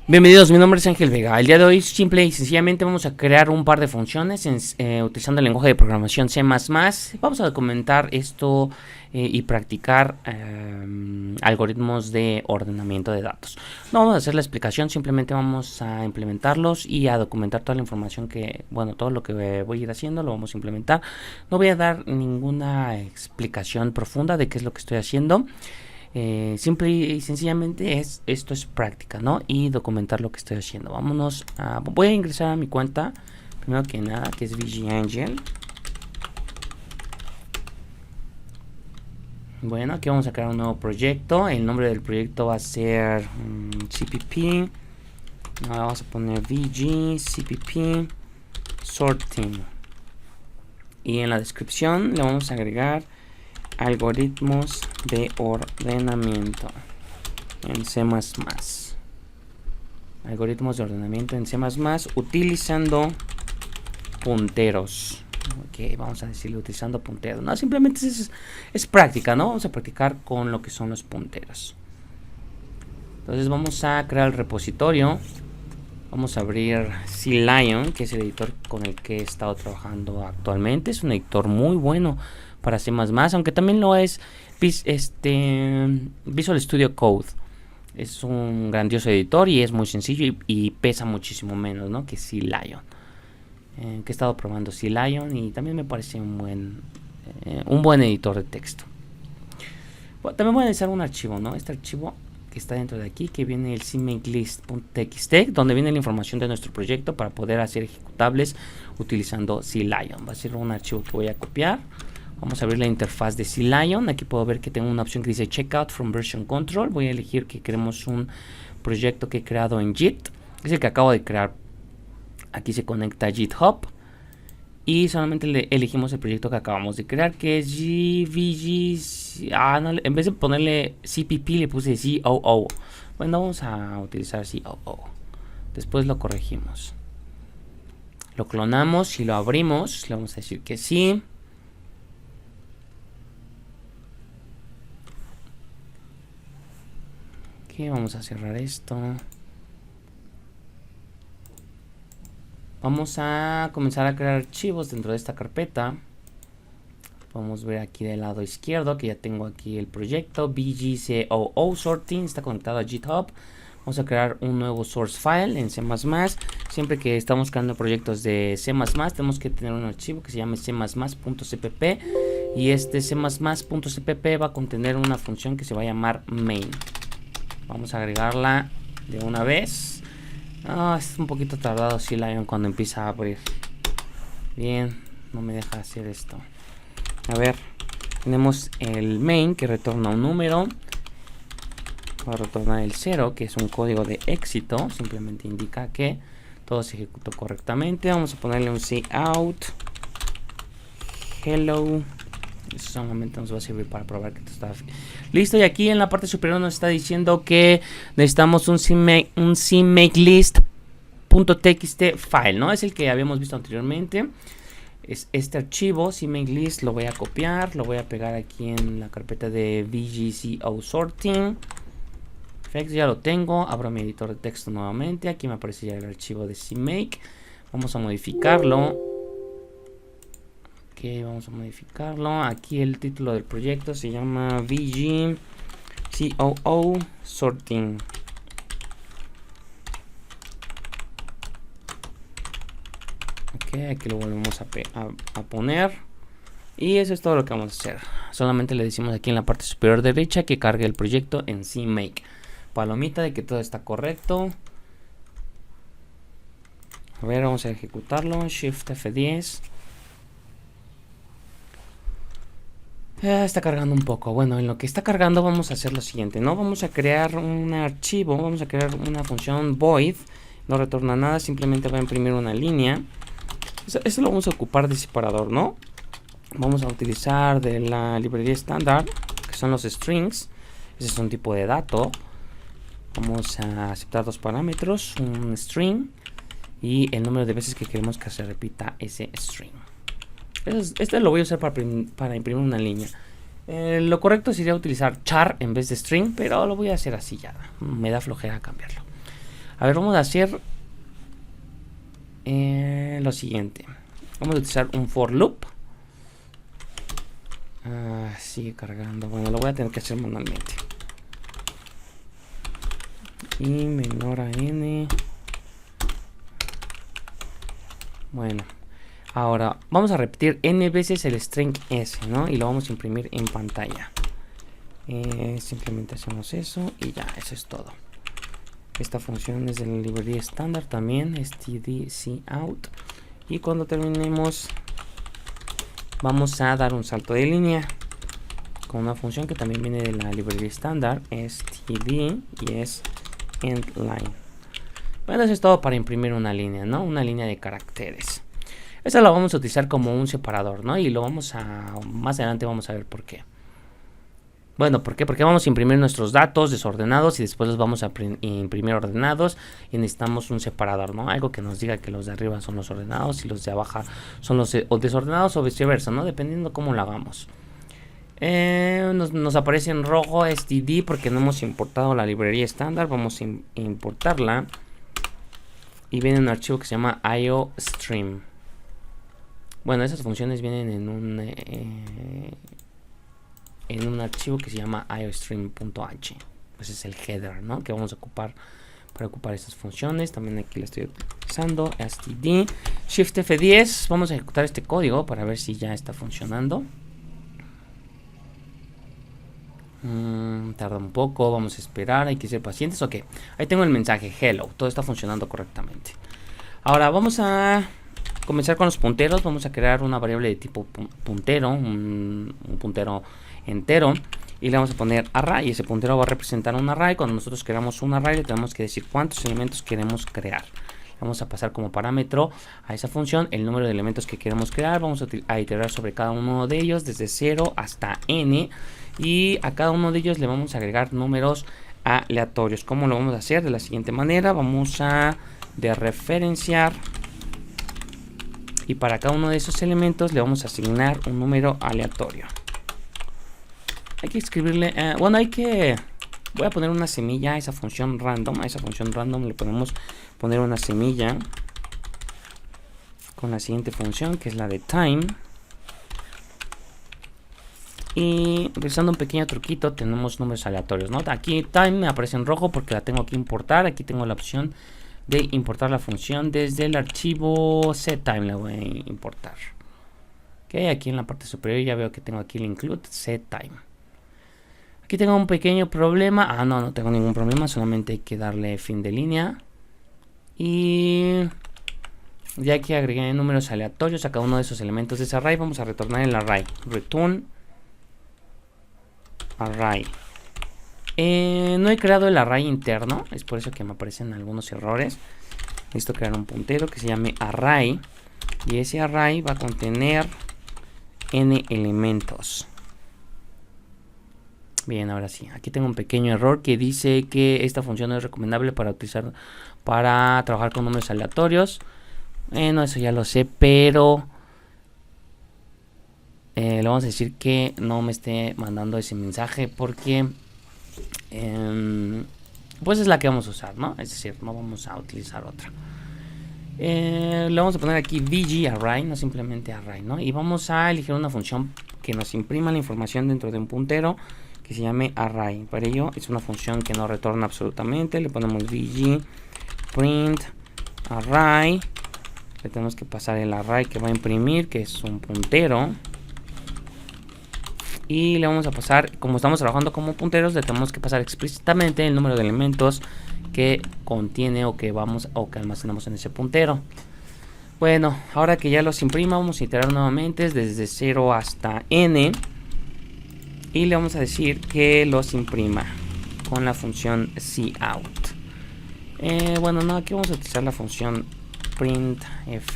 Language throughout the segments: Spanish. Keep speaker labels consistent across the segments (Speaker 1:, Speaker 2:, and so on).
Speaker 1: Bienvenidos, mi nombre es Ángel Vega. El día de hoy simple y sencillamente vamos a crear un par de funciones utilizando el lenguaje de programación C++. Vamos a documentar esto y practicar algoritmos de ordenamiento de datos. No vamos a hacer la explicación, simplemente vamos a implementarlos y a documentar toda la información todo lo que voy a ir haciendo lo vamos a implementar. No voy a dar ninguna explicación profunda de qué es lo que estoy haciendo. Simple y sencillamente esto es práctica, ¿no? Y documentar lo que estoy haciendo. Voy a ingresar a mi cuenta, primero que nada, que es VG Bueno, aquí vamos a crear un nuevo proyecto. El nombre del proyecto va a ser CPP. Ahora vamos a poner VG CPP Sorting. Y en la descripción le vamos a agregar algoritmos de ordenamiento en C++. Algoritmos de ordenamiento en C++ utilizando punteros. Ok, vamos a decirle utilizando punteros. No, simplemente es práctica, ¿no? Vamos a practicar con lo que son los punteros. Entonces vamos a crear el repositorio. Vamos a abrir CLion, que es el editor con el que he estado trabajando actualmente. Es un editor muy bueno para C++, aunque también lo es Visual Studio Code. Es un grandioso editor y es muy sencillo y pesa muchísimo menos, ¿no?, que CLion. Que he estado probando CLion y también me parece un buen editor de texto. Bueno, también voy a analizar un archivo, ¿no? Este archivo que está dentro de aquí, que viene el cmakelist.txt, donde viene la información de nuestro proyecto para poder hacer ejecutables utilizando CLion. Va a ser un archivo que voy a copiar. Vamos a abrir la interfaz de CLion. Aquí puedo ver que tengo una opción que dice Checkout from Version Control. Voy a elegir que queremos un proyecto que he creado en Git. Es el que acabo de crear. Aquí se conecta a GitHub. Y solamente elegimos el proyecto que acabamos de crear, que es GVG. No, en vez de ponerle CPP le puse COO. Bueno, vamos a utilizar COO. Después lo corregimos. Lo clonamos y lo abrimos. Le vamos a decir que sí. Ok, vamos a cerrar esto. Vamos a comenzar a crear archivos dentro de esta carpeta. Podemos ver aquí del lado izquierdo que ya tengo aquí el proyecto VGCOO Sorting, está conectado a GitHub. Vamos a crear un nuevo source file en C++. Siempre que estamos creando proyectos de C++, tenemos que tener un archivo que se llame c++.cpp. Y este c++.cpp va a contener una función que se va a llamar main. Vamos a agregarla de una vez. Es un poquito tardado CLion cuando empieza a abrir. Bien, no me deja hacer esto. A ver, tenemos el main que retorna un número. Va a retornar el 0, que es un código de éxito. Simplemente indica que todo se ejecutó correctamente. Vamos a ponerle un cout hello. Eso solamente nos va a servir para probar que esto está listo. Y aquí en la parte superior nos está diciendo que necesitamos un cmakelist.txt file, ¿no? Es el que habíamos visto anteriormente. Es este archivo, cmakelist, lo voy a copiar, lo voy a pegar aquí en la carpeta de VGCO Sorting. Perfecto, ya lo tengo. Abro mi editor de texto nuevamente. Aquí me aparece ya el archivo de cmake. Vamos a modificarlo. Vamos a modificarlo. Aquí el título del proyecto se llama VGCOO Sorting. Ok, aquí lo volvemos a poner. Y eso es todo lo que vamos a hacer. Solamente le decimos aquí en la parte superior derecha que cargue el proyecto en CMake. Palomita de que todo está correcto. A ver, vamos a ejecutarlo. Shift F10. Está cargando un poco. Bueno, en lo que está cargando vamos a hacer lo siguiente, ¿no? Vamos a crear un archivo, vamos a crear una función void. No retorna nada, simplemente va a imprimir una línea. Esto lo vamos a ocupar de separador, ¿no? Vamos a utilizar de la librería estándar, que son los strings. Ese es un tipo de dato. Vamos a aceptar dos parámetros, un string y el número de veces que queremos que se repita ese string. Este lo voy a usar para imprimir una línea. Lo correcto sería utilizar char en vez de string, pero lo voy a hacer así ya. Me da flojera cambiarlo. A ver, vamos a hacer lo siguiente. Vamos a utilizar un for loop. Sigue cargando. Bueno, lo voy a tener que hacer manualmente. Y menor a n. Bueno, ahora vamos a repetir n veces el string s, ¿no? Y lo vamos a imprimir en pantalla. Simplemente hacemos eso y ya, eso es todo. Esta función es de la librería estándar también, std_cout. Y cuando terminemos, vamos a dar un salto de línea con una función que también viene de la librería estándar, std, y es endLine. Bueno, eso es todo para imprimir una línea, ¿no? Una línea de caracteres. Esta la vamos a utilizar como un separador, ¿no? Y lo vamos a... más adelante vamos a ver por qué. Bueno, ¿por qué? Porque vamos a imprimir nuestros datos desordenados y después los vamos a imprimir ordenados y necesitamos un separador, ¿no? Algo que nos diga que los de arriba son los ordenados y los de abajo son los desordenados o viceversa, ¿no? Dependiendo cómo lo hagamos. Nos aparece en rojo std porque no hemos importado la librería estándar. Vamos a importarla y viene un archivo que se llama iostream. Bueno, esas funciones vienen en un archivo que se llama iostream.h. Pues es el header, ¿no? Que vamos a ocupar para ocupar estas funciones. También aquí la estoy utilizando, std, shift F10. Vamos a ejecutar este código para ver si ya está funcionando. Tarda un poco, vamos a esperar, hay que ser pacientes. Ok, ahí tengo el mensaje hello, todo está funcionando correctamente. Ahora vamos a comenzar con los punteros. Vamos a crear una variable de tipo puntero, un puntero entero, y le vamos a poner array. Ese puntero va a representar un array. Cuando nosotros creamos un array, le tenemos que decir cuántos elementos queremos crear. Vamos a pasar como parámetro a esa función el número de elementos que queremos crear. Vamos a iterar sobre cada uno de ellos desde 0 hasta n, y a cada uno de ellos le vamos a agregar números aleatorios. ¿Cómo lo vamos a hacer? De la siguiente manera. Vamos a referenciar, y para cada uno de esos elementos le vamos a asignar un número aleatorio. Hay que escribirle, voy a poner una semilla a esa función random. A esa función random le podemos poner una semilla con la siguiente función, que es la de time. Y realizando un pequeño truquito, tenemos números aleatorios, ¿no? Aquí time me aparece en rojo porque la tengo que importar. Aquí tengo la opción de importar la función desde el archivo setTime. La voy a importar. Ok, aquí en la parte superior ya veo que tengo aquí el include setTime. Aquí tengo un pequeño problema. No tengo ningún problema, solamente hay que darle fin de línea. Y ya que agregué números aleatorios a cada uno de esos elementos de ese array, vamos a retornar el array. Return array. No he creado el array interno, es por eso que me aparecen algunos errores. Necesito crear un puntero que se llame array, y ese array va a contener n elementos. Bien, ahora sí, aquí tengo un pequeño error que dice que esta función no es recomendable para utilizar para trabajar con números aleatorios. No, eso ya lo sé, pero le vamos a decir que no me esté mandando ese mensaje porque pues es la que vamos a usar, ¿no? Es decir, no vamos a utilizar otra. Le vamos a poner aquí VGArray, no simplemente array, ¿no? Y vamos a elegir una función que nos imprima la información dentro de un puntero que se llame array. Para ello es una función que no retorna absolutamente. Le ponemos VG print array. Le tenemos que pasar el array que va a imprimir, que es un puntero. Y le vamos a pasar, como estamos trabajando como punteros, le tenemos que pasar explícitamente el número de elementos que contiene o que almacenamos en ese puntero. Bueno, ahora que ya los imprima, vamos a iterar nuevamente desde 0 hasta n. Y le vamos a decir que los imprima con la función cout. Aquí vamos a utilizar la función printf.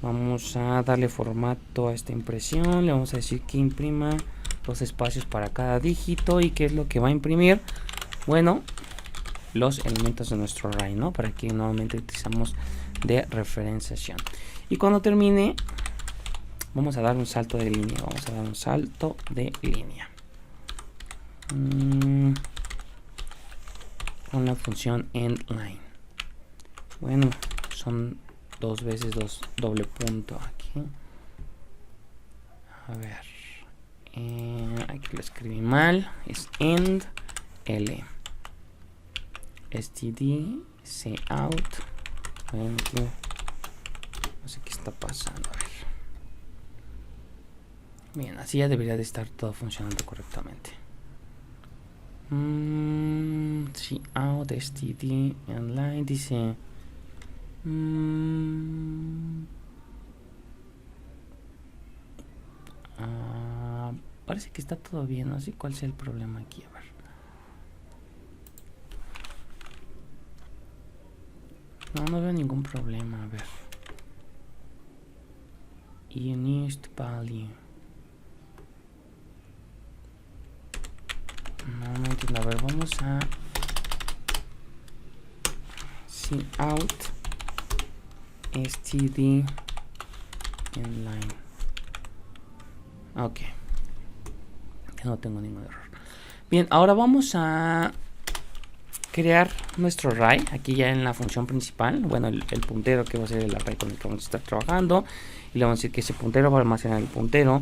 Speaker 1: Vamos a darle formato a esta impresión. Le vamos a decir que imprima 2 espacios para cada dígito. ¿Y qué es lo que va a imprimir? Bueno, los elementos de nuestro array, ¿no? Para que nuevamente utilizamos de referenciación. Y cuando termine, vamos a dar un salto de línea. con la función endLine. Bueno, son 2 veces 2 doble punto aquí. A ver, aquí lo escribí mal, es end l std cout. No sé qué está pasando. A ver. Bien, así ya debería de estar todo funcionando correctamente. Cout std endline dice parece que está todo bien, no sé cuál sea el problema aquí. A ver, no veo ningún problema. A ver, unist value, no entiendo. A ver, vamos a cout std endline. Ok, que no tengo ningún error. Bien, ahora vamos a crear nuestro array aquí ya en la función principal. Bueno, el puntero que va a ser el array con el que vamos a estar trabajando, y le vamos a decir que ese puntero va a almacenar el puntero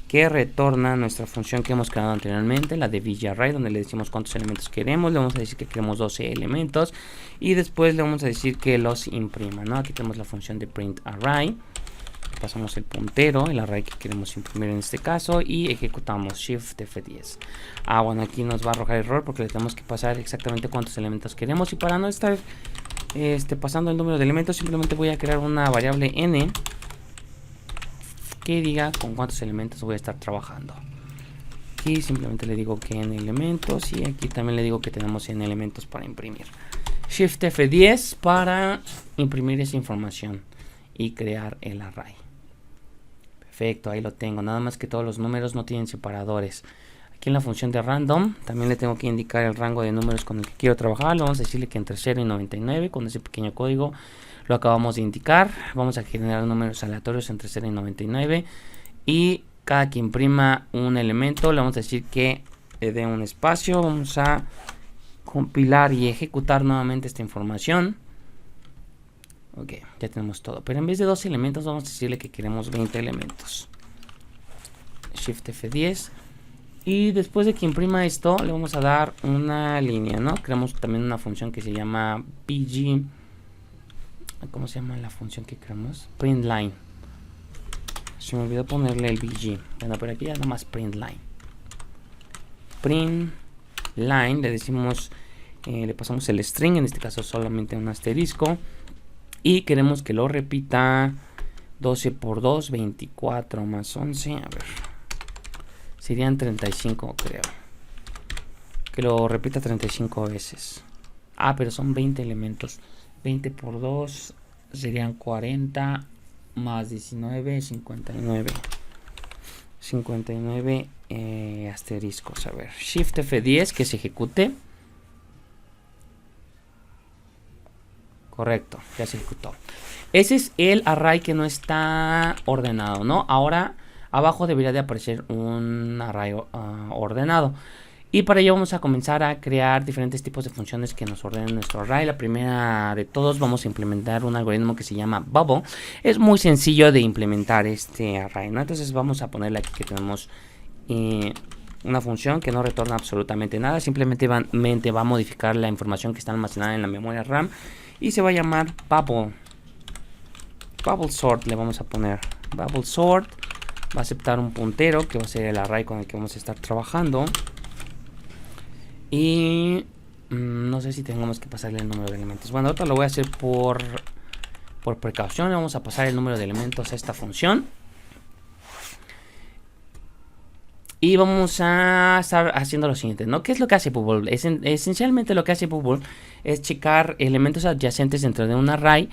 Speaker 1: que retorna nuestra función que hemos creado anteriormente, la de VGArray, donde le decimos cuántos elementos queremos. Le vamos a decir que queremos 12 elementos y después le vamos a decir que los imprima, ¿no? Aquí tenemos la función de printArray. Pasamos el puntero, el array que queremos imprimir en este caso, y ejecutamos Shift F10. Bueno, aquí nos va a arrojar error porque le tenemos que pasar exactamente cuántos elementos queremos, y para no estar pasando el número de elementos, simplemente voy a crear una variable n que diga con cuántos elementos voy a estar trabajando. Aquí simplemente le digo que n elementos, y aquí también le digo que tenemos n elementos para imprimir. Shift F10 para imprimir esa información y crear el array. Perfecto, ahí lo tengo. Nada más que todos los números no tienen separadores. Aquí en la función de random también le tengo que indicar el rango de números con el que quiero trabajar. Lo vamos a decirle que entre 0 y 99. Con ese pequeño código lo acabamos de indicar. Vamos a generar números aleatorios entre 0 y 99. Y cada que imprima un elemento le vamos a decir que le dé un espacio. Vamos a compilar y ejecutar nuevamente esta información. Ok, ya tenemos todo. Pero en vez de 12 elementos vamos a decirle que queremos 20 elementos. Shift F10. Y después de que imprima esto, le vamos a dar una línea, ¿no? Creamos también una función que se llama bg. ¿Cómo se llama la función que creamos? PrintLine. Se me olvidó ponerle el bg. Bueno, pero aquí ya nomás printLine. PrintLine, le decimos, le pasamos el string, en este caso solamente un asterisco. Y queremos que lo repita 12 por 2, 24 más 11. A ver, serían 35, creo. Que lo repita 35 veces. Pero son 20 elementos. 20 por 2 serían 40 más 19, 59. 59 asteriscos. A ver, Shift F10 que se ejecute. Correcto, ya se ejecutó. Ese es el array que no está ordenado, ¿no? Ahora abajo debería de aparecer un array ordenado. Y para ello vamos a comenzar a crear diferentes tipos de funciones que nos ordenen nuestro array. La primera de todos, vamos a implementar un algoritmo que se llama Bubble. Es muy sencillo de implementar este array, ¿no? Entonces vamos a ponerle aquí que tenemos una función que no retorna absolutamente nada. Simplemente va a modificar la información que está almacenada en la memoria RAM. Y se va a llamar Bubble. Bubble Sort le vamos a poner. Bubble Sort va a aceptar un puntero que va a ser el array con el que vamos a estar trabajando. Y no sé si tengamos que pasarle el número de elementos. Bueno, ahorita lo voy a hacer por precaución. Le vamos a pasar el número de elementos a esta función. Y vamos a estar haciendo lo siguiente, ¿no? ¿Qué es lo que hace Bubble? Esencialmente lo que hace Bubble es checar elementos adyacentes dentro de un array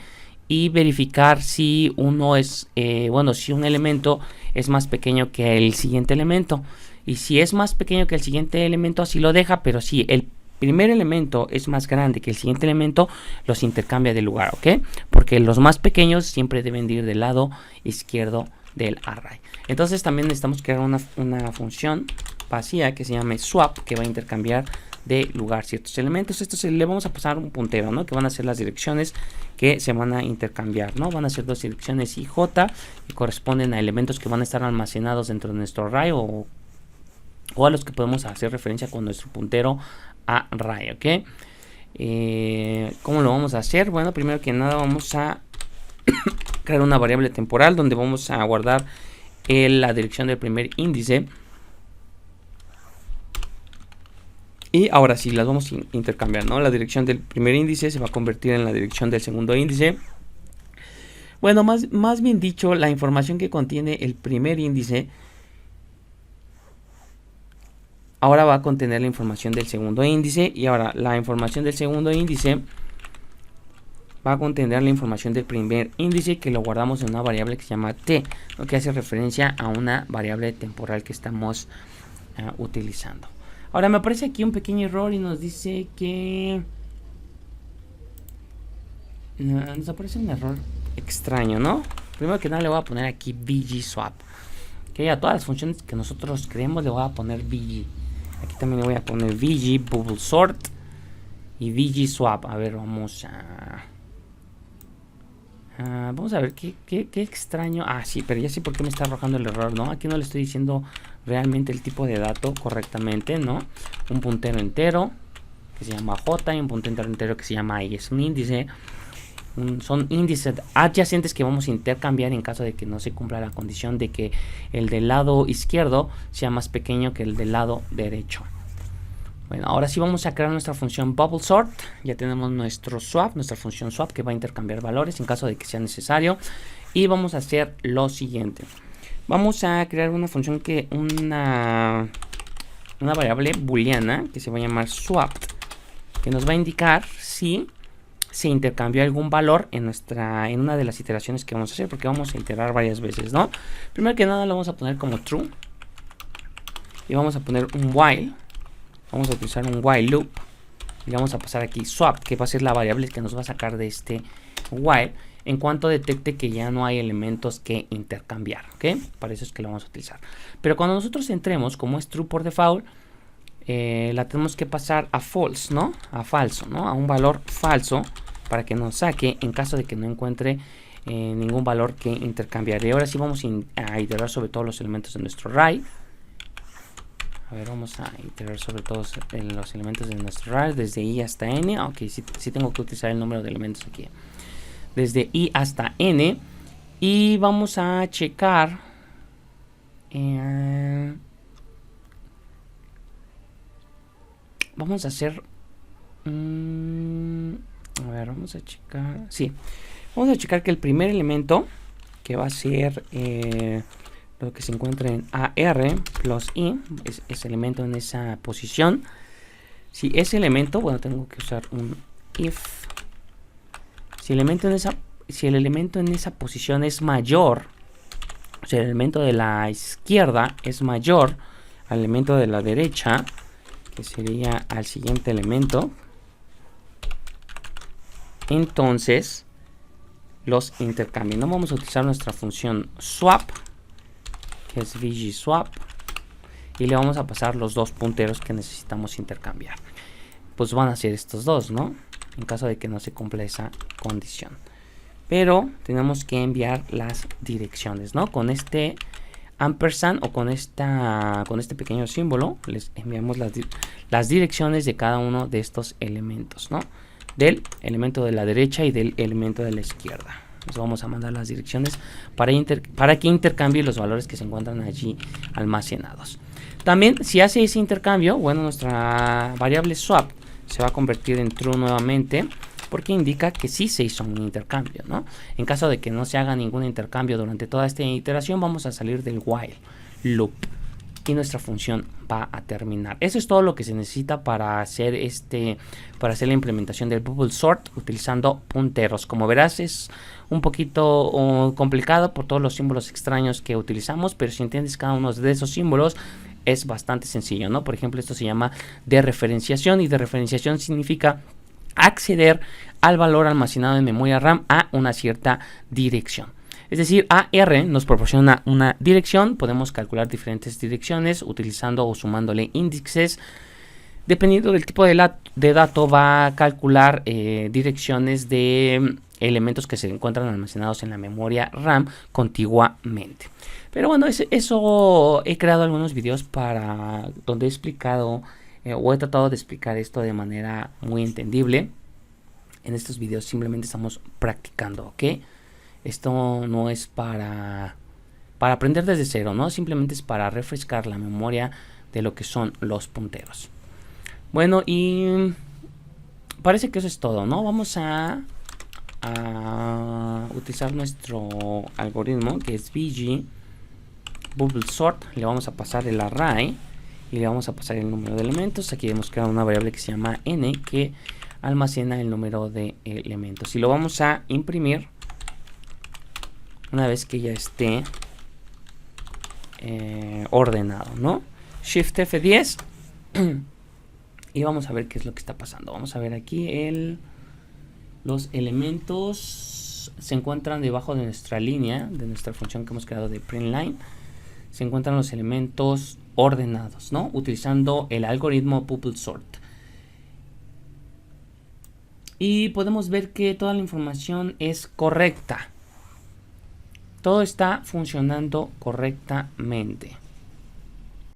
Speaker 1: y verificar si uno es, si un elemento es más pequeño que el siguiente elemento. Y si es más pequeño que el siguiente elemento, así lo deja, pero si el primer elemento es más grande que el siguiente elemento, los intercambia de lugar, ¿ok? Porque los más pequeños siempre deben de ir del lado izquierdo del array. Entonces también necesitamos crear una función vacía que se llame swap, que va a intercambiar de lugar ciertos elementos. Esto le vamos a pasar un puntero, ¿no? Que van a ser las direcciones que se van a intercambiar, ¿no? Van a ser dos direcciones IJ que corresponden a elementos que van a estar almacenados dentro de nuestro array o a los que podemos hacer referencia con nuestro puntero array, ¿ok? ¿Cómo lo vamos a hacer? Bueno, primero que nada vamos a crear una variable temporal donde vamos a guardar la dirección del primer índice. Y ahora sí, las vamos a intercambiar, ¿no? La dirección del primer índice se va a convertir en la dirección del segundo índice. Bueno, más bien dicho, la información que contiene el primer índice ahora va a contener la información del segundo índice. Y ahora la información del segundo índice va a contener la información del primer índice, que lo guardamos en una variable que se llama t, lo que hace referencia a una variable temporal que estamos utilizando. Ahora me aparece aquí un pequeño error y nos dice que nos aparece un error extraño, ¿no? Primero que nada le voy a poner aquí bgswap, que a todas las funciones que nosotros creemos le voy a poner bg. Aquí también le voy a poner bg bubble sort y bgswap. A ver, vamos a ver qué extraño. Sí, pero ya sé por qué me está arrojando el error, ¿no? Aquí no le estoy diciendo realmente el tipo de dato correctamente, ¿no? Un puntero entero que se llama j y un puntero entero que se llama i. Es un índice. Son índices adyacentes que vamos a intercambiar en caso de que no se cumpla la condición de que el del lado izquierdo sea más pequeño que el del lado derecho. Bueno, ahora sí vamos a crear nuestra función bubble sort. Ya tenemos nuestra función swap que va a intercambiar valores en caso de que sea necesario. Y vamos a hacer lo siguiente. Vamos a crear una función una variable booleana que se va a llamar swap, que nos va a indicar si se intercambió algún valor en una de las iteraciones que vamos a hacer, porque vamos a iterar varias veces, ¿no? Primero que nada lo vamos a poner como true y vamos a poner un while. Vamos a utilizar un while loop y vamos a pasar aquí swap, que va a ser la variable que nos va a sacar de este while en cuanto detecte que ya no hay elementos que intercambiar, ¿ok? Para eso es que lo vamos a utilizar. Pero cuando nosotros entremos, como es true por default, la tenemos que pasar a false, ¿no? A falso, ¿no? A un valor falso para que nos saque en caso de que no encuentre ningún valor que intercambiar. Y ahora sí vamos a iterar sobre todos los elementos de nuestro array. A ver, vamos a iterar sobre todos los elementos de nuestro array, desde i hasta n. Ok, sí tengo que utilizar el número de elementos aquí. Desde i hasta n. Y vamos a checar. Vamos a hacer. A ver, vamos a checar. Sí, vamos a checar que el primer elemento, que va a ser lo que se encuentra en AR plus I, es elemento en esa posición. Si ese elemento, bueno, tengo que usar un if. Si el elemento en esa posición es mayor, o sea, el elemento de la izquierda es mayor al elemento de la derecha, que sería al siguiente elemento, entonces los intercambio. No vamos a utilizar nuestra función swap, que es bgswap, y le vamos a pasar los dos punteros que necesitamos intercambiar. Pues van a ser estos dos, ¿no? En caso de que no se cumpla esa condición. Pero tenemos que enviar las direcciones, ¿no? Con este ampersand o con este pequeño símbolo les enviamos las direcciones de cada uno de estos elementos, ¿no? Del elemento de la derecha y del elemento de la izquierda. Les vamos a mandar las direcciones para que intercambie los valores que se encuentran allí almacenados. También, si hace ese intercambio, bueno, nuestra variable swap se va a convertir en true nuevamente, porque indica que sí se hizo un intercambio, ¿no? En caso de que no se haga ningún intercambio durante toda esta iteración, vamos a salir del while loop y nuestra función va a terminar. Eso es todo lo que se necesita para hacer la implementación del bubble sort utilizando punteros. Como verás, es un poquito complicado por todos los símbolos extraños que utilizamos, pero si entiendes cada uno de esos símbolos es bastante sencillo, ¿no? Por ejemplo, esto se llama dereferenciación, y dereferenciación significa acceder al valor almacenado en memoria RAM a una cierta dirección. Es decir, AR nos proporciona una dirección, podemos calcular diferentes direcciones utilizando o sumándole índices Dependiendo del tipo de dato, va a calcular direcciones de elementos que se encuentran almacenados en la memoria RAM contiguamente. Pero bueno, eso he creado algunos videos para donde he explicado o he tratado de explicar esto de manera muy entendible. En estos videos simplemente estamos practicando, ¿ok? Esto no es para aprender desde cero, ¿no? Simplemente es para refrescar la memoria de lo que son los punteros. Bueno, y parece que eso es todo, ¿no? Vamos a utilizar nuestro algoritmo que es BG Bubble Sort. Le vamos a pasar el array y le vamos a pasar el número de elementos. Aquí hemos creado una variable que se llama n, que almacena el número de elementos, y lo vamos a imprimir una vez que ya esté ordenado, ¿no? Shift F10 y vamos a ver qué es lo que está pasando. Vamos a ver aquí los elementos se encuentran debajo de nuestra línea, de nuestra función que hemos creado de printLine. Se encuentran los elementos ordenados, ¿no? Utilizando el algoritmo Bubble Sort. Y podemos ver que toda la información es correcta. Todo está funcionando correctamente.